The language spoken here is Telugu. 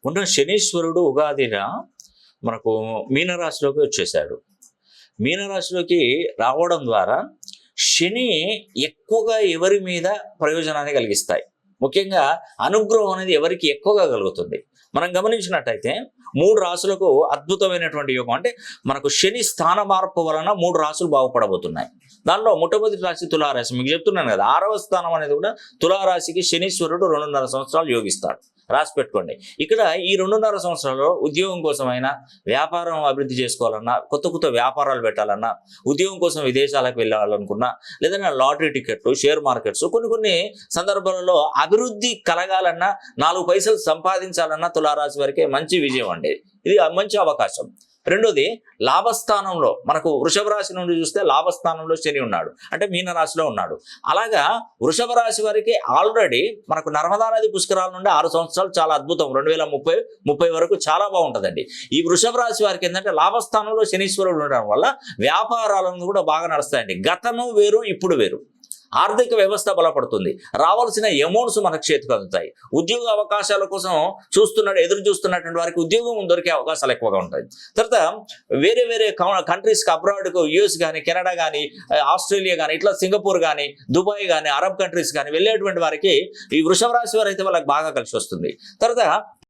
ఉన్న శనీశ్వరుడు ఉగాదిన మనకు మీనరాశిలోకి వచ్చేసాడు. మీనరాశిలోకి రావడం ద్వారా శని ఎక్కువగా ఎవరి మీద ప్రయోజనాన్ని కలిగిస్తాయి. ముఖ్యంగా అనుగ్రహం అనేది ఎవరికి ఎక్కువగా కలుగుతుంది. మనం గమనించినట్టయితే 3 రాశులకు అద్భుతమైనటువంటి యోగం. అంటే మనకు శని స్థాన మార్పు వలన 3 రాశులు బాగుపడబోతున్నాయి. దానిలో మొట్టమొదటి రాశి తులారాశి. మీకు చెప్తున్నాను కదా, 6వ స్థానం అనేది కూడా తులారాశికి శనీశ్వరుడు 2.5 సంవత్సరాలు యోగిస్తాడు. రాసి పెట్టుకోండి. ఇక్కడ ఈ 2.5 సంవత్సరాల్లో ఉద్యోగం కోసమైనా, వ్యాపారం అభివృద్ధి చేసుకోవాలన్నా, కొత్త వ్యాపారాలు పెట్టాలన్నా, ఉద్యోగం కోసం విదేశాలకు వెళ్ళాలనుకున్నా, లేదన్నా లాటరీ టికెట్లు, షేర్ మార్కెట్స్, కొన్ని సందర్భాలలో అభివృద్ధి కలగాలన్నా, 4 పైసలు సంపాదించాలన్నా తులారాశి వారికి మంచి విజయం అండి. ఇది మంచి అవకాశం. రెండోది, లాభస్థానంలో మనకు వృషభ రాశి నుండి చూస్తే లాభస్థానంలో శని ఉన్నాడు, అంటే మీనరాశిలో ఉన్నాడు. అలాగా వృషభ రాశి వారికి ఆల్రెడీ మనకు నర్మదా నది పుష్కరాల నుండి 6 సంవత్సరాలు చాలా అద్భుతం. 2030 వరకు చాలా బాగుంటుందండి. ఈ వృషభ రాశి వారికి ఏంటంటే లాభస్థానంలో శనీశ్వరుడు ఉండడం వల్ల వ్యాపారాలను కూడా బాగా నడుస్తాయండి. గతము వేరు, ఇప్పుడు వేరు. ఆర్థిక వ్యవస్థ బలపడుతుంది. రావాల్సిన అమౌంట్స్ మనకు చేతికి అందుతాయి. ఉద్యోగ అవకాశాల కోసం ఎదురు చూస్తున్నటువంటి వారికి ఉద్యోగం దొరికే అవకాశాలు ఎక్కువగా ఉంటాయి. తర్వాత వేరే కంట్రీస్కి, అబ్రాడ్కు, యుఎస్ కానీ, కెనడా కానీ, ఆస్ట్రేలియా కానీ, ఇట్లా సింగపూర్ కానీ, దుబాయ్ కానీ, అరబ్ కంట్రీస్ కానీ వెళ్ళేటువంటి వారికి ఈ వృషభ రాశి వారు అయితే వాళ్ళకి బాగా కలిసి వస్తుంది. తర్వాత